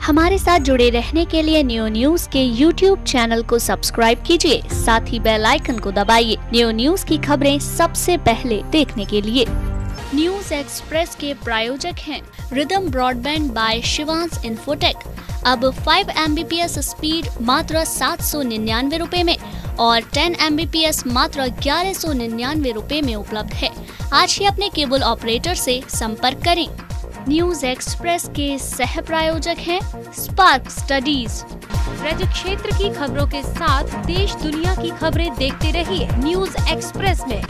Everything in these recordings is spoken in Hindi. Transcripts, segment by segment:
हमारे साथ जुड़े रहने के लिए न्यू न्यूज के YouTube चैनल को सब्सक्राइब कीजिए, साथ ही बेल आइकन को दबाइए न्यू न्यूज की खबरें सबसे पहले देखने के लिए। न्यूज एक्सप्रेस के प्रायोजक हैं Rhythm Broadband by Shivansh Infotech. अब 5 Mbps स्पीड मात्र 799 रुपए में और 10 Mbps मात्र 1199 रुपए में उपलब्ध है। आज ही अपने केबल ऑपरेटर से संपर्क करें। न्यूज एक्सप्रेस के सह प्रायोजक हैं स्पार्क स्टडीज। राज्य क्षेत्र की खबरों के साथ देश दुनिया की खबरें देखते रहिए न्यूज एक्सप्रेस में।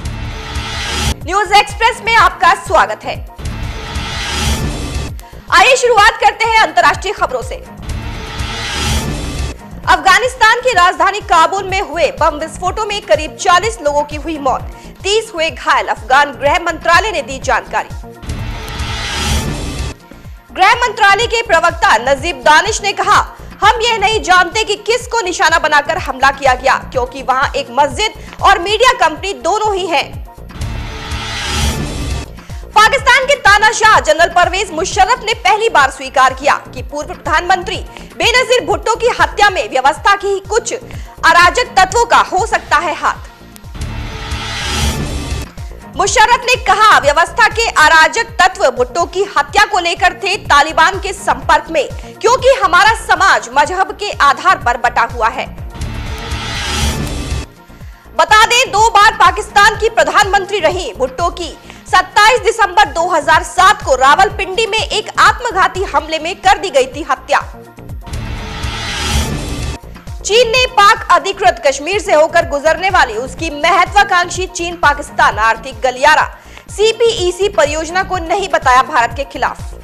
न्यूज एक्सप्रेस में आपका स्वागत है। आइए शुरुआत करते हैं अंतर्राष्ट्रीय खबरों से। अफगानिस्तान की राजधानी काबुल में हुए बम विस्फोटों में करीब 40 लोगों की हुई मौत, 30 हुए घायल। अफगान गृह मंत्रालय ने दी जानकारी। गृह मंत्रालय के प्रवक्ता नजीब दानिश ने कहा, हम यह नहीं जानते कि किस को निशाना बनाकर हमला किया गया, क्योंकि वहां एक मस्जिद और मीडिया कंपनी दोनों ही हैं। पाकिस्तान के तानाशाह जनरल परवेज मुशर्रफ ने पहली बार स्वीकार किया कि पूर्व प्रधानमंत्री बेनजीर भुट्टो की हत्या में व्यवस्था की कुछ अराजक तत्वों का हो सकता है हाथ। मुशर्रफ ने कहा, व्यवस्था के अराजक तत्व भुट्टो की हत्या को लेकर थे तालिबान के संपर्क में, क्योंकि हमारा समाज मजहब के आधार पर बटा हुआ है। बता दें, 2 बार पाकिस्तान की प्रधानमंत्री रही भुट्टो की 27 दिसंबर 2007 को रावलपिंडी में एक आत्मघाती हमले में कर दी गई थी हत्या। चीन ने पाक अधिकृत कश्मीर से होकर गुजरने वाली उसकी महत्वाकांक्षी चीन पाकिस्तान आर्थिक गलियारा CPEC परियोजना को नहीं बताया भारत के खिलाफ।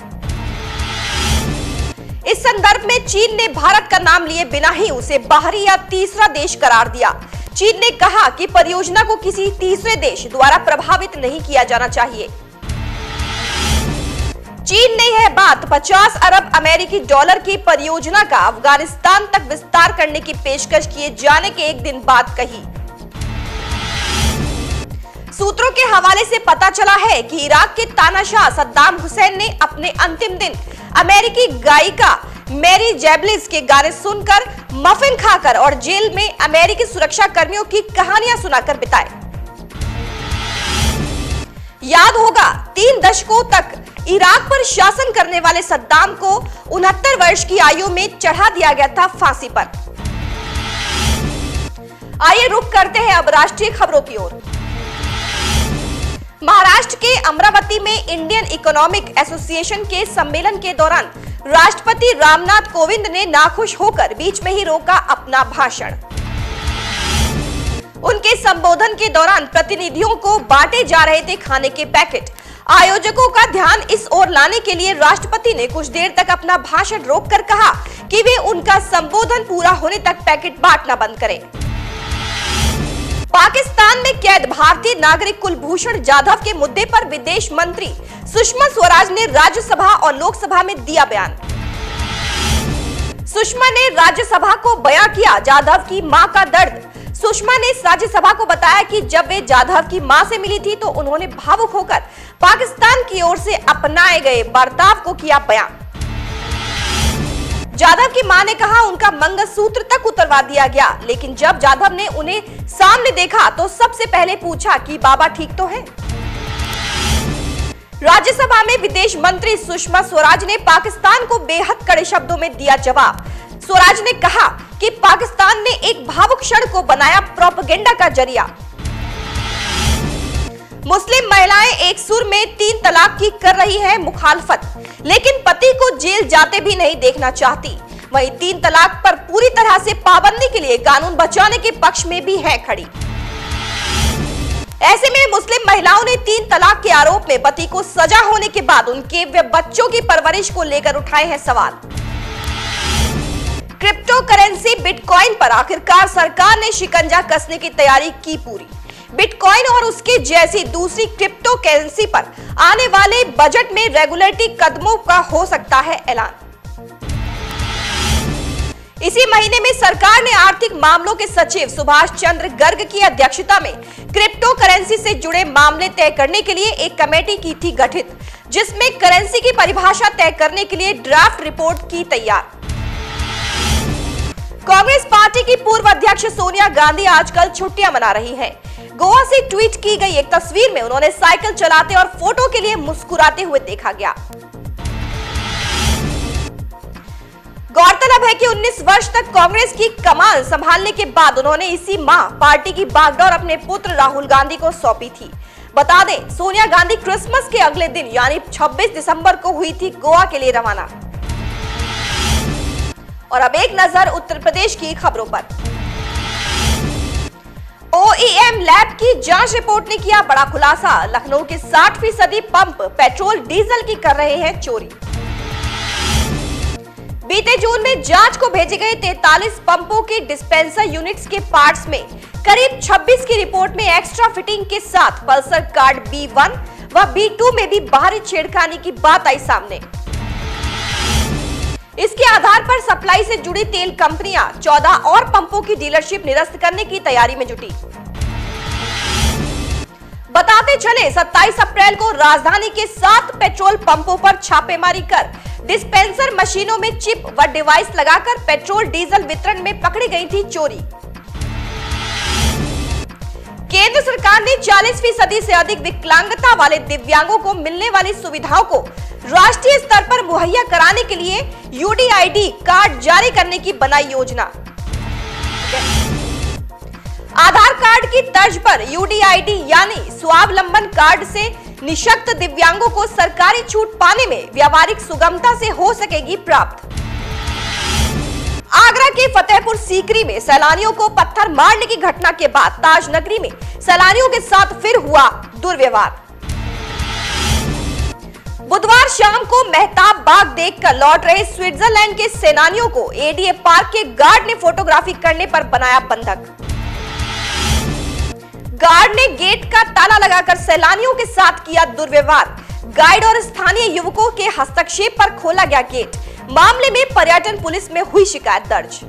इस संदर्भ में चीन ने भारत का नाम लिए बिना ही उसे बाहरी या तीसरा देश करार दिया। चीन ने कहा कि परियोजना को किसी तीसरे देश द्वारा प्रभावित नहीं किया जाना चाहिए। चीन ने यह बात 50 अरब अमेरिकी डॉलर की परियोजना का अफगानिस्तान तक विस्तार करने की पेशकश किए जाने के एक दिन बाद कही। सूत्रों के हवाले से पता चला है कि इराक के तानाशाह सद्दाम हुसैन ने अपने अंतिम दिन अमेरिकी गायिका मैरी जैबलिस के गाने सुनकर, मफिन खाकर और जेल में अमेरिकी सुरक्षा कर्मियों की कहानियां सुनाकर बिताए। याद होगा, 3 दशकों तक इराक पर शासन करने वाले सद्दाम को 69 वर्ष की आयु में चढ़ा दिया गया था फांसी पर। आइए रुक करते हैं अब राष्ट्रीय खबरों की ओर। महाराष्ट्र के अमरावती में इंडियन इकोनॉमिक एसोसिएशन के सम्मेलन के दौरान राष्ट्रपति रामनाथ कोविंद ने नाखुश होकर बीच में ही रोका अपना भाषण। उनके संबोधन के दौरान प्रतिनिधियों को बांटे जा रहे थे खाने के पैकेट। आयोजकों का ध्यान इस ओर लाने के लिए राष्ट्रपति ने कुछ देर तक अपना भाषण रोककर कहा कि वे उनका संबोधन पूरा होने तक पैकेट बांटना बंद करें। पाकिस्तान में कैद भारतीय नागरिक कुलभूषण जाधव के मुद्दे पर विदेश मंत्री सुषमा स्वराज ने राज्यसभा और लोकसभा में दिया बयान। सुषमा ने राज्यसभा को बयां किया जाधव की मां का दर्द। सुषमा ने राज्यसभा को बताया कि जब वे जाधव की मां से मिली थी तो उन्होंने भावुक होकर पाकिस्तान की ओर से अपनाए गए बर्ताव को किया बयां। जाधव की मां ने कहा, उनका मंगलसूत्र तक उतरवा दिया गया, लेकिन जब जाधव ने उन्हें सामने देखा तो सबसे पहले पूछा कि बाबा ठीक तो हैं? राज्यसभा में विदेश मंत्री सुषमा स्वराज ने पाकिस्तान को बेहद कड़े शब्दों में दिया जवाब। स्वराज ने कहा कि पाकिस्तान ने एक भावुक क्षण को बनाया प्रोपेगेंडा का जरिया। मुस्लिम महिलाएं एक सुर में 3 तलाक की कर रही है मुखालफत, लेकिन पति को जेल जाते भी नहीं देखना चाहती। वहीं 3 तलाक पर पूरी तरह से पाबंदी के लिए कानून बचाने के पक्ष में भी है खड़ी। ऐसे में मुस्लिम महिलाओं ने 3 तलाक के आरोप में पति को सजा होने के बाद उनके व बच्चों की परवरिश को लेकर उठाए हैं सवाल। क्रिप्टो करेंसी बिटकॉइन पर आखिरकार सरकार ने शिकंजा कसने की तैयारी की पूरी। बिटकॉइन और उसके जैसी दूसरी क्रिप्टो करेंसी पर आने वाले बजट में रेगुलेटरी कदमों का हो सकता है ऐलान। इसी महीने में सरकार ने आर्थिक मामलों के सचिव सुभाष चंद्र गर्ग की अध्यक्षता में क्रिप्टो करेंसी से जुड़े मामले तय करने के लिए एक कमेटी की थी गठित, जिसमें करेंसी की परिभाषा तय करने के लिए ड्राफ्ट रिपोर्ट की तैयार। कांग्रेस पार्टी की पूर्व अध्यक्ष सोनिया गांधी आजकल छुट्टियां मना रही हैं। गोवा से ट्वीट की गई एक तस्वीर में उन्होंने साइकिल चलाते और फोटो के लिए मुस्कुराते हुए देखा गया। गौरतलब है कि 19 वर्ष तक कांग्रेस की कमान संभालने के बाद उन्होंने इसी माह पार्टी की बागडोर अपने पुत्र राहुल गांधी को सौंपी थी। बता दें, सोनिया गांधी क्रिसमस के अगले दिन यानी 26 दिसंबर को हुई थी गोवा के लिए रवाना। और अब एक नजर उत्तर प्रदेश की खबरों पर। OEM लैब की जांच रिपोर्ट ने किया बड़ा खुलासा। लखनऊ के 60% पंप पेट्रोल डीजल की कर रहे हैं चोरी। बीते जून में जांच को भेजे गए 43 पंपों के डिस्पेंसर यूनिट्स के पार्ट्स में करीब 26 की रिपोर्ट में एक्स्ट्रा फिटिंग के साथ पल्सर कार्ड B1 व B2 में भी बाहरी छेड़खानी की बात आई सामने। इसके आधार पर सप्लाई से जुड़ी तेल कंपनियां 14 और पंपों की डीलरशिप निरस्त करने की तैयारी में जुटी। बताते चले 27 अप्रैल को राजधानी के 7 पेट्रोल पंपों पर छापेमारी कर डिस्पेंसर मशीनों में चिप व डिवाइस लगाकर पेट्रोल डीजल वितरण में पकड़ी गई थी चोरी। केंद्र सरकार ने 40% से अधिक विकलांगता वाले दिव्यांगों को मिलने वाली सुविधाओं को राष्ट्रीय स्तर पर मुहैया कराने के लिए UDID कार्ड जारी करने की बनाई योजना। आधार कार्ड की तर्ज पर UDID यानी स्वावलंबन कार्ड से निःशक्त दिव्यांगों को सरकारी छूट पाने में व्यावहारिक सुगमता से हो सकेगी प्राप्त। आगरा के फतेहपुर सीकरी में सैलानियों को पत्थर मारने की घटना के बाद ताज नगरी में सैलानियों के साथ फिर हुआ दुर्व्यवहार। बुधवार शाम को मेहताब बाग देखकर लौट रहे स्विट्जरलैंड के सेनानियों को ADA पार्क के गार्ड ने फोटोग्राफी करने पर बनाया बंधक। गार्ड ने गेट का ताला लगाकर सैलानियों के साथ किया दुर्व्यवहार। गाइड और स्थानीय युवकों के हस्तक्षेप पर खोला गया गेट। मामले में पर्यटन पुलिस में हुई शिकायत दर्ज।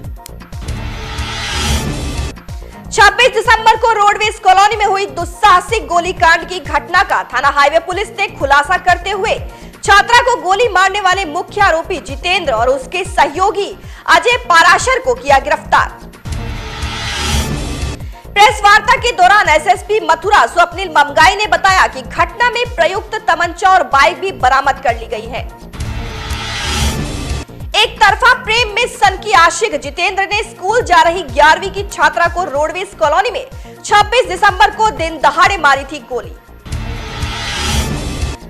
26 दिसंबर को रोडवेज कॉलोनी में हुई दुस्साहसिक गोलीकांड की घटना का थाना हाईवे पुलिस ने खुलासा करते हुए छात्रा को गोली मारने वाले मुख्य आरोपी जितेंद्र और उसके सहयोगी अजय पाराशर को किया गिरफ्तार। प्रेस वार्ता के दौरान SSP मथुरा स्वप्निल ममगाई ने बताया कि घटना में प्रयुक्त तमंचा और बाइक भी बरामद कर ली गई है। एक तरफा प्रेम में सनकी आशिक जितेंद्र ने स्कूल जा रही 11वीं की छात्रा को रोडवेज कॉलोनी में 26 दिसंबर को दिन दहाड़े मारी थी गोली।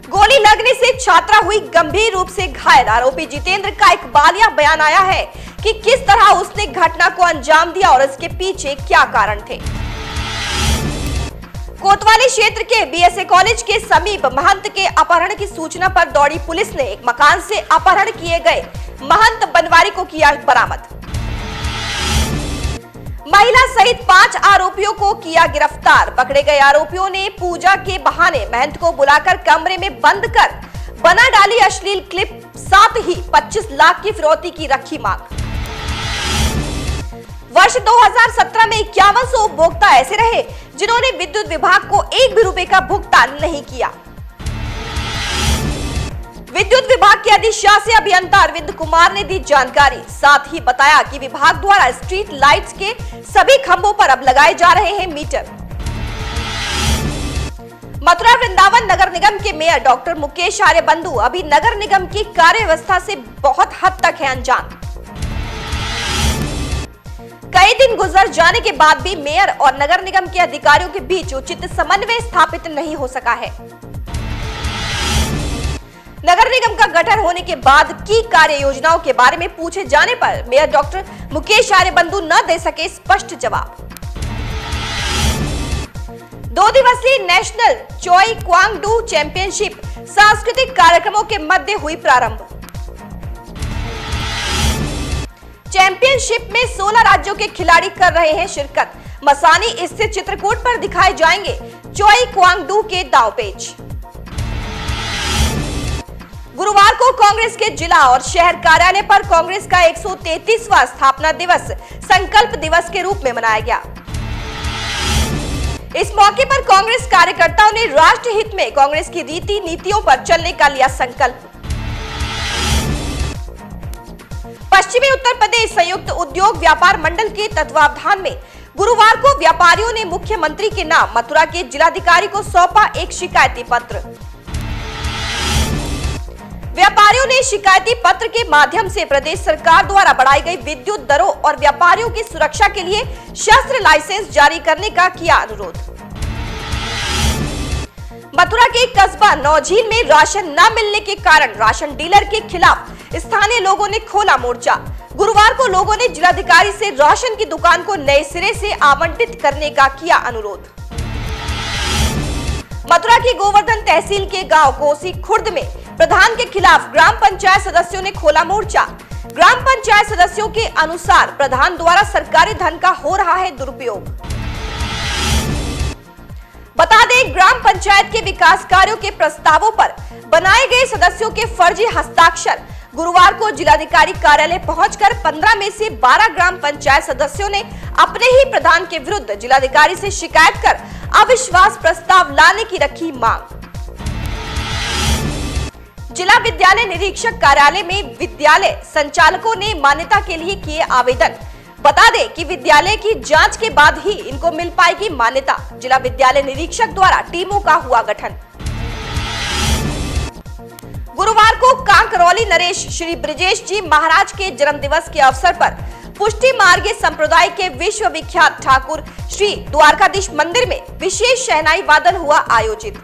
गोली लगने से छात्रा हुई गंभीर रूप से घायल। आरोपी जितेंद्र का एक बालिया बयान आया है कि किस तरह उसने घटना को अंजाम दिया और इसके पीछे क्या कारण थे। कोतवाली क्षेत्र के BSA कॉलेज के समीप महंत के अपहरण की सूचना पर दौड़ी पुलिस ने एक मकान से अपहरण किए गए महंत बनवारी को किया बरामद। महिला सहित 5 आरोपियों को किया गिरफ्तार। पकड़े गए आरोपियों ने पूजा के बहाने महंत को बुलाकर कमरे में बंद कर बना डाली अश्लील क्लिप, साथ ही 25 लाख की फिरौती की रखी मांग। वर्ष 2017 में 5100 उपभोक्ता ऐसे रहे जिन्होंने विद्युत विभाग को 1 भी रुपए का भुगतान नहीं किया। विद्युत विभाग के अधिशासी अभियंता अरविंद कुमार ने दी जानकारी। साथ ही बताया कि विभाग द्वारा स्ट्रीट लाइट्स के सभी खंभों पर अब लगाए जा रहे हैं मीटर। मथुरा वृंदावन नगर निगम के मेयर डॉक्टर मुकेश आर्यबंधु अभी नगर निगम की कार्य व्यवस्था से बहुत हद तक है अनजान। कई दिन गुजर जाने के बाद भी मेयर और नगर निगम के अधिकारियों के बीच उचित समन्वय स्थापित नहीं हो सका है। नगर निगम का गठन होने के बाद की कार्य योजनाओं के बारे में पूछे जाने पर मेयर डॉक्टर मुकेश आर्यबंधु न दे सके स्पष्ट जवाब। 2 दिवसीय नेशनल चोई क्वांग डू चैंपियनशिप सांस्कृतिक कार्यक्रमों के मध्य हुई प्रारंभ। चैंपियनशिप में 16 राज्यों के खिलाड़ी कर रहे हैं शिरकत। मसानी स्थित चित्रकूट पर दिखाए जाएंगे चोई क्वांग डू के दांवपेच। गुरुवार को कांग्रेस के जिला और शहर कार्यालय पर कांग्रेस का 133वां स्थापना दिवस संकल्प दिवस के रूप में मनाया गया। इस मौके पर कांग्रेस कार्यकर्ताओं ने राष्ट्र हित में कांग्रेस की रीति नीतियों पर चलने का लिया संकल्प। पश्चिमी उत्तर प्रदेश संयुक्त उद्योग व्यापार मंडल के तत्वावधान में गुरुवार को व्यापारियों ने मुख्यमंत्री के नाम मथुरा के जिलाधिकारी को सौंपा एक शिकायती पत्र। व्यापारियों ने शिकायती पत्र के माध्यम से प्रदेश सरकार द्वारा बढ़ाई गई विद्युत दरों और व्यापारियों की सुरक्षा के लिए शस्त्र लाइसेंस जारी करने का किया अनुरोध। मथुरा के कस्बा नौझील में राशन न मिलने के कारण राशन डीलर के खिलाफ स्थानीय लोगों ने खोला मोर्चा। गुरुवार को लोगों ने जिलाधिकारी से राशन की दुकान को नए सिरे से आवंटित करने का किया अनुरोध। मथुरा की गोवर्धन तहसील के गांव कोसी खुर्द में प्रधान के खिलाफ ग्राम पंचायत सदस्यों ने खोला मोर्चा। ग्राम पंचायत सदस्यों के अनुसार प्रधान द्वारा सरकारी धन का हो रहा है दुरुपयोग। बता दें, ग्राम पंचायत के विकास कार्यों के प्रस्तावों पर बनाए गए सदस्यों के फर्जी हस्ताक्षर गुरुवार को जिलाधिकारी कार्यालय पहुंचकर 15 में से 12 ग्राम पंचायत सदस्यों ने अपने ही प्रधान के विरुद्ध जिलाधिकारी से शिकायत कर अविश्वास प्रस्ताव लाने की रखी मांग। जिला विद्यालय निरीक्षक कार्यालय में विद्यालय संचालकों ने मान्यता के लिए किए आवेदन। बता दें कि विद्यालय की जांच के बाद ही इनको मिल पाएगी मान्यता। जिला विद्यालय निरीक्षक द्वारा टीमों का हुआ गठन। गुरुवार को कांकरौली नरेश श्री ब्रजेश जी महाराज के जन्म दिवस के अवसर पर पुष्टि मार्गे संप्रदाय के विश्व विख्यात ठाकुर श्री द्वारकाधीश मंदिर में विशेष शहनाई वादन हुआ आयोजित।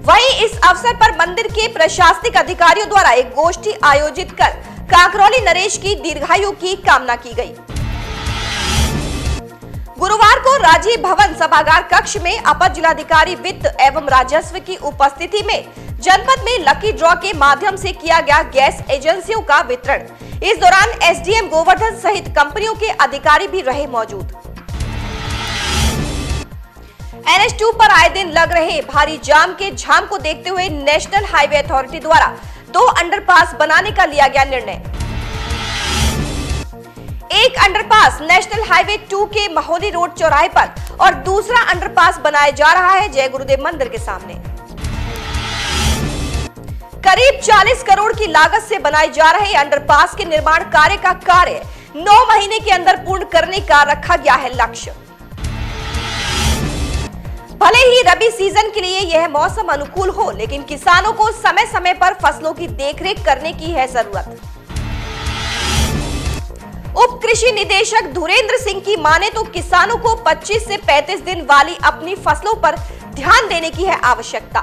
वहीं इस अवसर पर मंदिर के प्रशासनिक अधिकारियों द्वारा एक गोष्ठी आयोजित कर कांकरौली नरेश की दीर्घायु की कामना की गई। गुरुवार को राजीव भवन सभागार कक्ष में अपर जिलाधिकारी वित्त एवं राजस्व की उपस्थिति में जनपद में लकी ड्रॉ के माध्यम से किया गया गैस एजेंसियों का वितरण। इस दौरान एसडीएम गोवर्धन सहित कंपनियों के अधिकारी भी रहे मौजूद। NH2 पर आए दिन लग रहे भारी जाम के झाम को देखते हुए नेशनल हाईवे अथॉरिटी द्वारा 2 अंडरपास बनाने का लिया गया निर्णय। एक अंडरपास नेशनल हाईवे 2 के महोली रोड चौराहे पर और दूसरा अंडरपास बनाया जा रहा है जय गुरुदेव मंदिर के सामने। करीब 40 करोड़ की लागत से बनाए जा रहे अंडरपास के निर्माण कार्य का कार्य 9 महीने के अंदर पूर्ण करने का रखा गया है लक्ष्य। भले ही रबी सीजन के लिए यह मौसम अनुकूल हो, लेकिन किसानों को समय समय पर फसलों की देखरेख करने की है जरूरत। उप कृषि निदेशक धुरेंद्र सिंह की माने तो किसानों को 25 से 35 दिन वाली अपनी फसलों पर ध्यान देने की है आवश्यकता।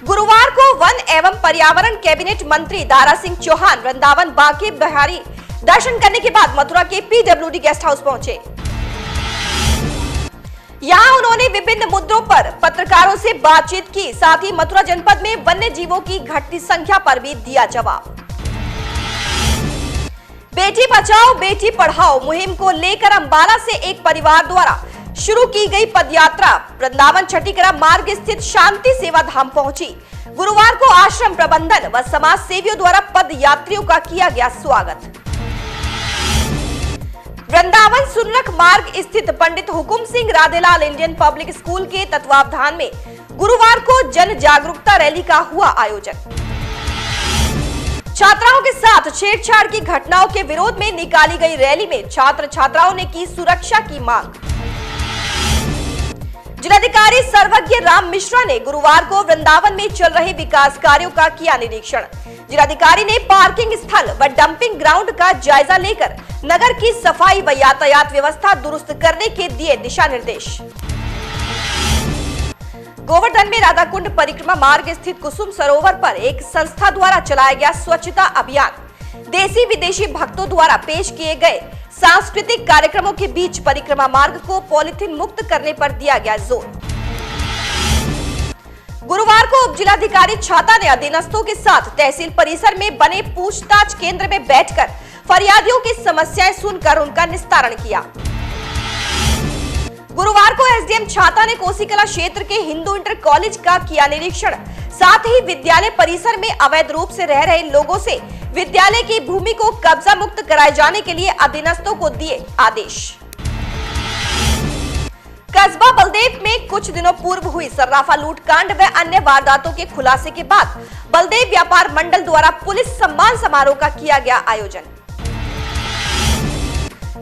गुरुवार को वन एवं पर्यावरण कैबिनेट मंत्री दारा सिंह चौहान वृंदावन बांके बिहारी दर्शन करने के बाद मथुरा के PWD गेस्ट हाउस पहुंचे। यहां उन्होंने विभिन्न मुद्दों पर पत्रकारों से बातचीत की, साथ ही मथुरा जनपद में वन्य जीवों की घटती संख्या पर भी दिया जवाब। बेटी बचाओ बेटी पढ़ाओ मुहिम को लेकर अंबाला से एक परिवार द्वारा शुरू की गई पदयात्रा वृंदावन छठीकरा मार्ग स्थित शांति सेवा धाम पहुंची। गुरुवार को आश्रम प्रबंधन व समाज सेवियों द्वारा पद यात्रियों का किया गया स्वागत। वृंदावन सुनलख मार्ग स्थित Pandit Hukum Singh Radhelal Indian public school के तत्वावधान में गुरुवार को जन जागरूकता रैली का हुआ आयोजन। छात्राओं के साथ छेड़छाड़ की घटनाओं के विरोध में निकाली गई रैली में छात्र छात्राओं ने की सुरक्षा की मांग। जिलाधिकारी सर्वज्ञ राम मिश्रा ने गुरुवार को वृंदावन में चल रहे विकास कार्यों का किया निरीक्षण। जिलाधिकारी ने पार्किंग स्थल व डंपिंग ग्राउंड का जायजा लेकर नगर की सफाई व यातायात व्यवस्था दुरुस्त करने के दिए दिशा निर्देश। गोवर्धन में राधाकुंड परिक्रमा मार्ग स्थित कुसुम सरोवर पर एक संस्था द्वारा चलाया गया स्वच्छता अभियान। देशी विदेशी भक्तों द्वारा पेश किए गए सांस्कृतिक कार्यक्रमों के बीच परिक्रमा मार्ग को पॉलिथीन मुक्त करने पर दिया गया जोर। गुरुवार को उप जिलाधिकारी छाता ने अधीनस्थों के साथ तहसील परिसर में बने पूछताछ केंद्र में बैठकर फरियादियों की समस्याएं सुनकर उनका निस्तारण किया। गुरुवार को एसडीएम छाता ने कोसीकला क्षेत्र के हिंदू इंटर कॉलेज का किया निरीक्षण। साथ ही विद्यालय परिसर में अवैध रूप से रह रहे लोगों से विद्यालय की भूमि को कब्जा मुक्त कराए जाने के लिए अधीनस्थों को दिए आदेश। कस्बा बलदेव में कुछ दिनों पूर्व हुई सर्राफा लूट कांड व अन्य वारदातों के खुलासे के बाद बलदेव व्यापार मंडल द्वारा पुलिस सम्मान समारोह का किया गया आयोजन।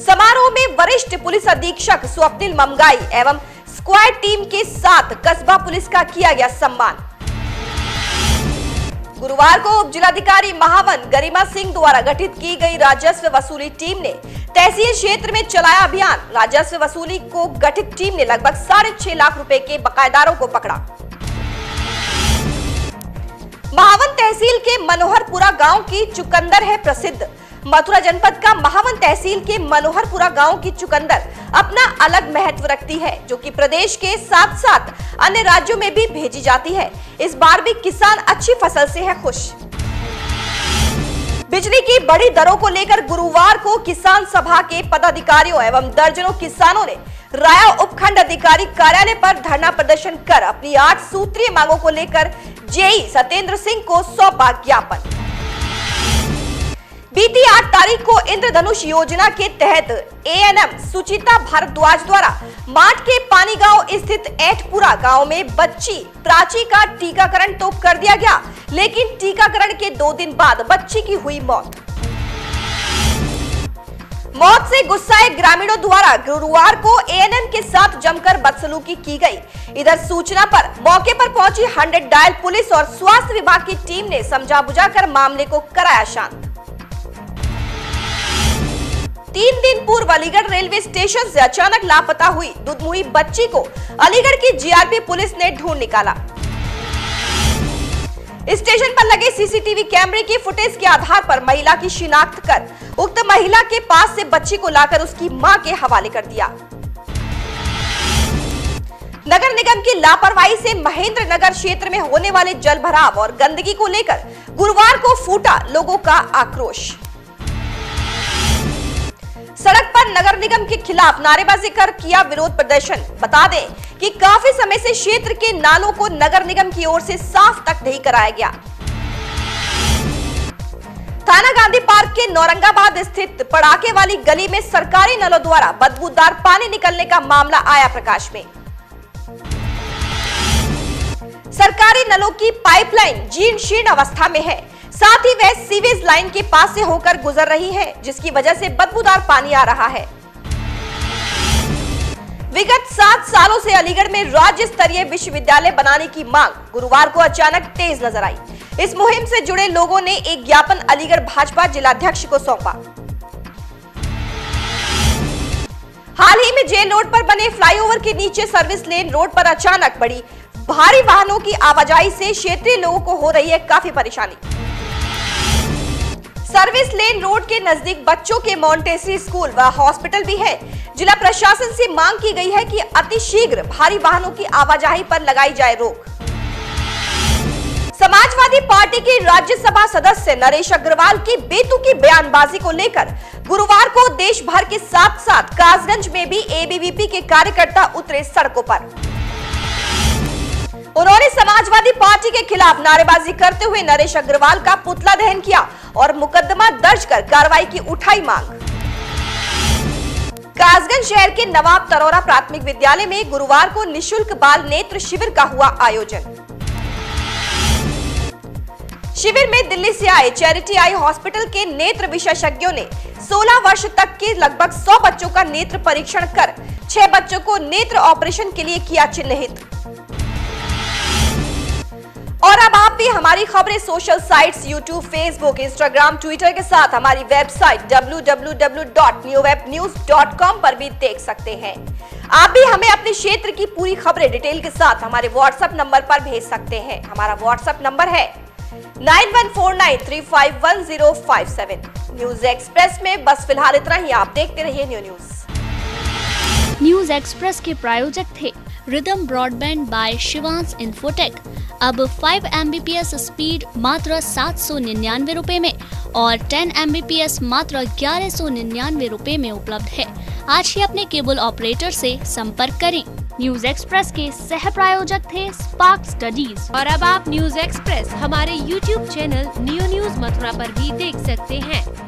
समारोह में वरिष्ठ पुलिस अधीक्षक स्वप्निल ममगाई एवं स्क्वाड टीम के साथ कस्बा पुलिस का किया गया सम्मान। गुरुवार को उप जिलाधिकारी महावन गरिमा सिंह द्वारा गठित की गई राजस्व वसूली टीम ने तहसील क्षेत्र में चलाया अभियान। राजस्व वसूली को गठित टीम ने लगभग 6.5 लाख रुपए के बकायेदारों को पकड़ा। महावन तहसील के मनोहरपुरा गांव की चुकंदर है प्रसिद्ध। मथुरा जनपद का महावन तहसील के मनोहरपुरा गांव की चुकंदर अपना अलग महत्व रखती है, जो कि प्रदेश के साथ साथ अन्य राज्यों में भी भेजी जाती है। इस बार भी किसान अच्छी फसल से है खुश। बिजली की बढ़ी दरों को लेकर गुरुवार को किसान सभा के पदाधिकारियों एवं दर्जनों किसानों ने राया उपखंड अधिकारी कार्यालय पर धरना प्रदर्शन कर अपनी 8 सूत्रीय मांगों को लेकर जेई सत्येंद्र सिंह को सौंपा ज्ञापन। बीती 8 तारीख को इंद्रधनुष योजना के तहत एएनएम सुचिता भारद्वाज द्वारा माठ के पानी गांव स्थित ऐठपुरा गांव में बच्ची प्राची का टीकाकरण तो कर दिया गया, लेकिन टीकाकरण के 2 दिन बाद बच्ची की हुई मौत। मौत से गुस्साए ग्रामीणों द्वारा गुरुवार को एएनएम के साथ जमकर बदसलूकी की गई। इधर सूचना पर मौके पर पहुंची 100 डायल पुलिस और स्वास्थ्य विभाग की टीम ने समझा बुझाकर मामले को कराया शांत। 3 दिन पूर्व अलीगढ़ रेलवे स्टेशन से अचानक लापता हुई दुधमुही बच्ची को अलीगढ़ की जीआरपी पुलिस ने ढूंढ निकाला। स्टेशन पर लगे सीसीटीवी कैमरे की फुटेज के आधार पर महिला की शिनाख्त कर उक्त महिला के पास से बच्ची को लाकर उसकी मां के हवाले कर दिया। नगर निगम की लापरवाही से महेंद्र नगर क्षेत्र में होने वाले जल भराव और गंदगी को लेकर गुरुवार को फूटा लोगों का आक्रोश। सड़क पर नगर निगम के खिलाफ नारेबाजी कर किया विरोध प्रदर्शन। बता दें कि काफी समय से क्षेत्र के नालों को नगर निगम की ओर से साफ तक नहीं कराया गया। थाना गांधी पार्क के नौरंगाबाद स्थित पड़ाके वाली गली में सरकारी नलों द्वारा बदबूदार पानी निकलने का मामला आया प्रकाश में। सरकारी नलों की पाइपलाइन जीर्ण शीर्ण अवस्था में है, साथ ही वह सीवेज लाइन के पास से होकर गुजर रही है, जिसकी वजह से बदबूदार पानी आ रहा है। विगत 7 सालों से अलीगढ़ में राज्य स्तरीय विश्वविद्यालय बनाने की मांग गुरुवार को अचानक तेज नजर आई। इस मुहिम से जुड़े लोगों ने एक ज्ञापन अलीगढ़ भाजपा जिलाध्यक्ष को सौंपा। हाल ही में जेल रोड पर बने फ्लाईओवर के नीचे सर्विस लेन रोड पर अचानक बढ़ी भारी वाहनों की आवाजाही से क्षेत्रीय लोगों को हो रही है काफी परेशानी। सर्विस लेन रोड के नजदीक बच्चों के मॉन्टेसरी स्कूल व हॉस्पिटल भी है। जिला प्रशासन से मांग की गई है कि अतिशीघ्र भारी वाहनों की आवाजाही पर लगाई जाए रोक। समाजवादी पार्टी के राज्यसभा सदस्य नरेश अग्रवाल की बेतुकी बयानबाजी को लेकर गुरुवार को देश भर के साथ साथ कासगंज में भी एबीवीपी के कार्यकर्ता उतरे सड़कों पर। उन्होंने समाजवादी पार्टी के खिलाफ नारेबाजी करते हुए नरेश अग्रवाल का पुतला दहन किया और मुकदमा दर्ज कर कार्रवाई की उठाई मांग। कासगंज शहर के नवाब तरोरा प्राथमिक विद्यालय में गुरुवार को निशुल्क बाल नेत्र शिविर का हुआ आयोजन। शिविर में दिल्ली से आए चैरिटी आई हॉस्पिटल के नेत्र विशेषज्ञों ने 16 वर्ष तक के लगभग 100 बच्चों का नेत्र परीक्षण कर 6 बच्चों को नेत्र ऑपरेशन के लिए किया चिन्हित। और अब आप भी हमारी खबरें social sites YouTube, Facebook, Instagram, Twitter के साथ हमारी वेबसाइट www.newwebnews.com पर भी देख सकते हैं। आप भी हमें अपने क्षेत्र की पूरी खबरें डिटेल के साथ हमारे व्हाट्सएप नंबर पर भेज सकते हैं। हमारा व्हाट्सएप नंबर है 9149351057। न्यूज एक्सप्रेस में बस फिलहाल इतना ही। आप देखते रहिए न्यूज। न्यूज एक्सप्रेस के प्रायोजक थे Rhythm Broadband by Shivansh Infotech. अब 5 Mbps स्पीड मात्र 799 रुपए में और 10 Mbps मात्र 1199 रुपए में उपलब्ध है। आज ही अपने केबल ऑपरेटर से संपर्क करें। न्यूज एक्सप्रेस के सह प्रायोजक थे स्पार्क स्टडीज। और अब आप न्यूज एक्सप्रेस हमारे YouTube channel new news Mathura पर भी देख सकते हैं।